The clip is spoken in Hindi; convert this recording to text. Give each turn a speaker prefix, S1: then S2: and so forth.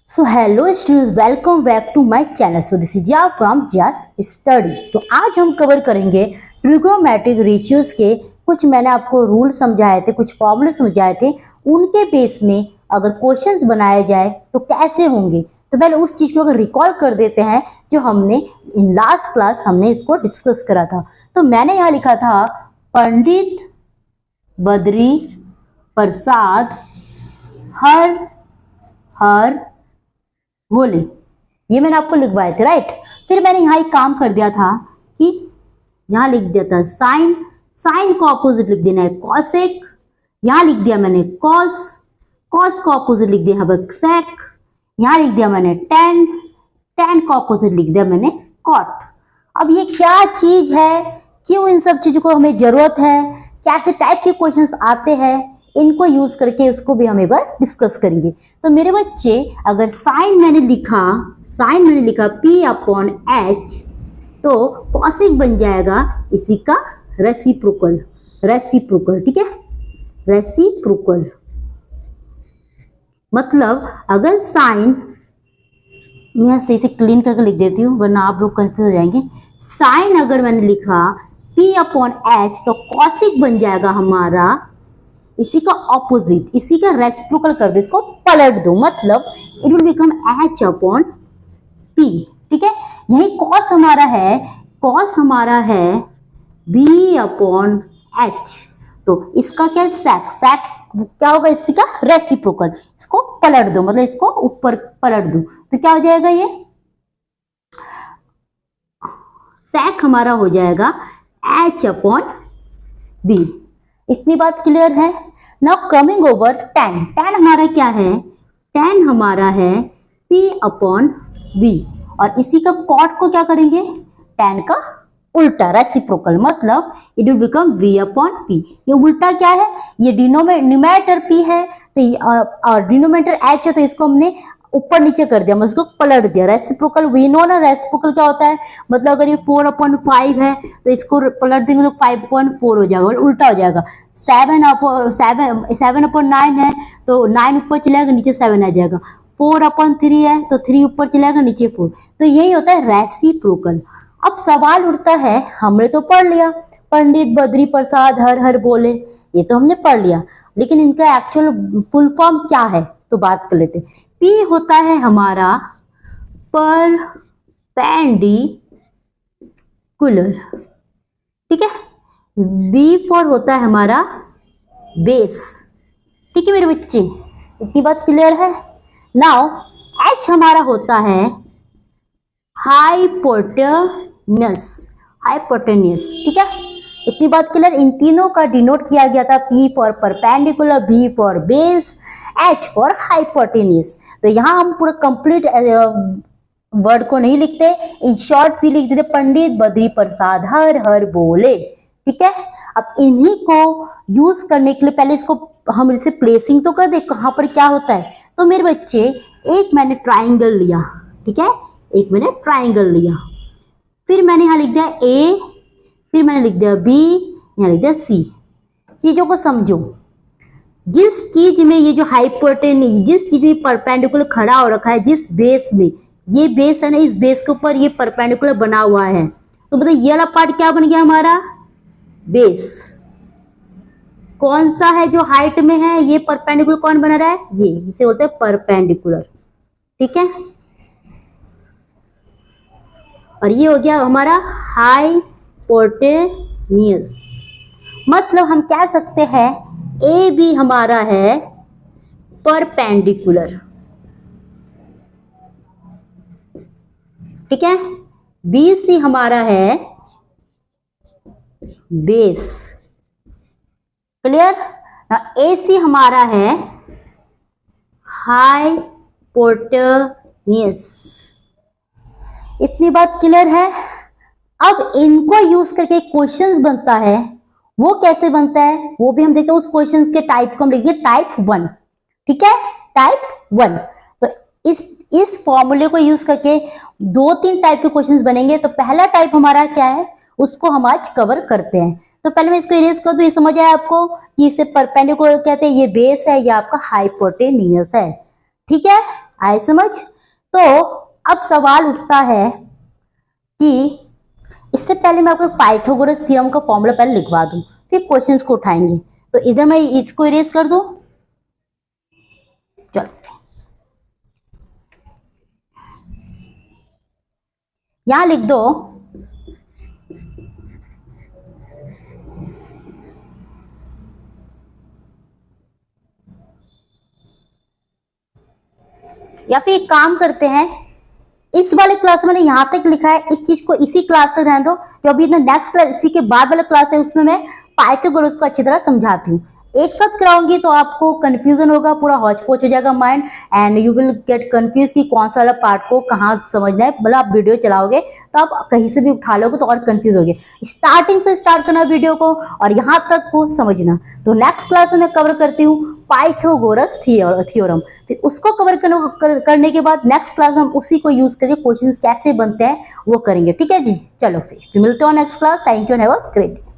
S1: So hello students, welcome back to my channel. So this is या फ्रॉम जस्ट स्टडी। तो आज हम कवर करेंगे ट्रिग्नोमेट्रिक रेशियोज के कुछ मैंने आपको रूल समझाए थे, कुछ फॉर्मूले समझाए थे। उनके बेस में अगर क्वेश्चंस बनाए जाए तो कैसे होंगे। तो पहले उस चीज़ को अगर रिकॉल कर देते हैं जो हमने इन लास्ट क्लास हमने इसको डिस्कस करा था। तो मैंने यहाँ लिखा था पंडित बद्री प्रसाद हर हर बोले, ये मैंने आपको लिखवाए थे, राइट। फिर मैंने यहाँ एक काम कर दिया था कि यहाँ लिख दिया था साइन, साइन को ऑपोजिट लिख देना है कॉसेक। यहाँ लिख दिया मैंने कॉस, कॉस को ऑपोजिट लिख दिया है सेक। यहाँ लिख दिया मैंने टेन, टेन को ऑपोजिट लिख दिया मैंने कॉट। अब ये क्या चीज है, क्यों इन सब चीजों को हमें जरूरत है, कैसे टाइप के क्वेश्चंस आते हैं, इनको यूज करके उसको भी हम एक बार डिस्कस करेंगे। तो मेरे बच्चे, अगर साइन मैंने लिखा P अपॉन H, तो कॉसिक बन जाएगा इसी का रेसिप्रोकल, रेसिप्रोकल, ठीक है, रेसिप्रोकल। मतलब अगर साइन, मैं सही से क्लीन करके लिख देती हूँ वरना आप लोग कंफ्यूज हो जाएंगे। साइन अगर मैंने लिखा P अपॉन H तो कॉसिक बन जाएगा हमारा इसी का ऑपोजिट, इसी का रेसिप्रोकल कर दो, इसको पलट दो, मतलब it will become H upon P, ठीक है। यही कॉस हमारा है B अपॉन H, तो इसका क्या है सेक, सेक क्या होगा इसी का रेसिप्रोकल। इसको पलट दो, मतलब इसको ऊपर पलट दो, तो क्या हो जाएगा, ये सेक हमारा हो जाएगा H अपॉन B। इतनी बात क्लियर है। Now coming over ten, ten हमारा क्या है, टेन हमारा है P अपॉन B, और इसी का कॉट को क्या करेंगे, टेन का उल्टा रेसिप्रोकल, मतलब it will become V upon P। ये उल्टा क्या है, ये डिनोमिनेटर P है तो डिनोमिनेटर H है, तो इसको हमने ऊपर नीचे कर दिया, मतलब इसको पलट दिया। रेसिप्रोकल वी नो ना, रेसिप्रोकल क्या होता है, मतलब अगर ये 4/5 है तो इसको पलट देंगे तो 5/4 हो जाएगा, उल्टा हो जाएगा। 7/9 है तो 9 ऊपर चलेगा, नीचे 7 आ जाएगा। 4/3 है तो 3 ऊपर चलेगा, नीचे 4। तो यही होता है रेसिप्रोकल। अब सवाल उठता है, हमने तो पढ़ लिया पंडित बद्री प्रसाद हर हर बोले, ये तो हमने पढ़ लिया, लेकिन इनका एक्चुअल फुल फॉर्म क्या है तो बात कर लेते हैं। P होता है हमारा परपेंडिकुलर, ठीक है। B फॉर होता है हमारा बेस, ठीक है मेरे बच्चे, इतनी बात क्लियर है। नाउ H हमारा होता है हाइपोटेन्यूस, हाइपोटेन्यूस, ठीक है, इतनी बात क्लियर। इन तीनों का डिनोट किया गया था, P for perpendicular, B for base, H for hypotenuse. तो यहाँ हम पूरा कंप्लीट वर्ड को नहीं लिखते, इन शॉर्ट P लिख देते, पंडित बद्री प्रसाद हर हर बोले, ठीक है। अब इन्हीं को यूज करने के लिए पहले इसको हम इसे प्लेसिंग तो कर दे, कहाँ पर क्या होता है। तो मेरे बच्चे, एक मैंने ट्राइंगल लिया, ठीक है, एक मैंने ट्राइंगल लिया, फिर मैंने यहाँ लिख दिया A, फिर मैंने लिख दिया B, यहाँ लिख दिया C। चीजों को समझो, जिस चीज में ये जो हाइपोटेन्यूस, जिस चीज में परपेंडिकुलर खड़ा हो रखा है, जिस बेस में ये बेस है ना, इस बेस के ऊपर ये परपेंडिकुलर बना हुआ है, तो मतलब ये वाला पार्ट क्या बन गया हमारा बेस। कौन सा है जो हाइट में है, ये परपेंडिकुलर कौन बना रहा है, ये, इसे बोलते हैं परपेंडिकुलर, ठीक है। और ये हो गया हमारा हाइपोटेन्यूस, मतलब हम कह सकते हैं ए बी हमारा है परपेंडिकुलर, ठीक है, बी सी हमारा है बेस, क्लियर ना। ए सी हमारा है हाइपोटेन्यूस, इतनी बात क्लियर है। अब इनको यूज करके क्वेश्चंस बनता है, वो कैसे बनता है वो भी हम देखते हैं। उस क्वेश्चंस के टाइप को हम लिखेंगे टाइप 1, ठीक है, टाइप 1। तो इस फॉर्मूले को यूज करके 2-3 टाइप के क्वेश्चंस बनेंगे। तो पहला टाइप हमारा क्या है, उसको हम आज कवर करते हैं। तो पहले मैं इसको इरेज कर दूं, ये समझ आया आपको कि इसे परपेंडिकुलर कहते हैं, ये बेस है, ये आपका हाइपोटेन्यूस है, ठीक है। आए समझ। तो अब सवाल उठता है कि इससे पहले मैं आपको पाइथागोरस थ्योरम का फॉर्मूला पहले लिखवा दूं, फिर क्वेश्चंस को उठाएंगे। तो इधर मैं इसको इरेज कर दूं, चलो यहां लिख दो या फिर एक काम करते हैं, इस वाले क्लास में मैंने यहाँ तक लिखा है, इस चीज को इसी क्लास तक रहने दो, जो अभी नेक्स्ट क्लास इसी के बाद वाला क्लास है उसमें मैं पाइथागोरस को अच्छी तरह समझाती हूँ। एक साथ कराऊंगी तो आपको कंफ्यूजन होगा, पूरा हौच पौच हो जाएगा mind, and you will get confuse कि कौन सा वाला पार्ट को कहाँ समझना है। मतलब आप वीडियो चलाओगे तो आप कहीं से भी उठा लोगे तो और कंफ्यूज होगे। स्टार्टिंग से स्टार्ट करना वीडियो को और यहाँ तक को समझना। तो नेक्स्ट क्लास में मैं कवर करती हूँ पाइथागोरस थ्योरम, फिर उसको कवर करने के बाद नेक्स्ट क्लास में हम उसी को यूज करके क्वेश्चंस कैसे बनते हैं वो करेंगे। ठीक है जी, चलो फिर मिलते हो next class. Thank you and have a great day.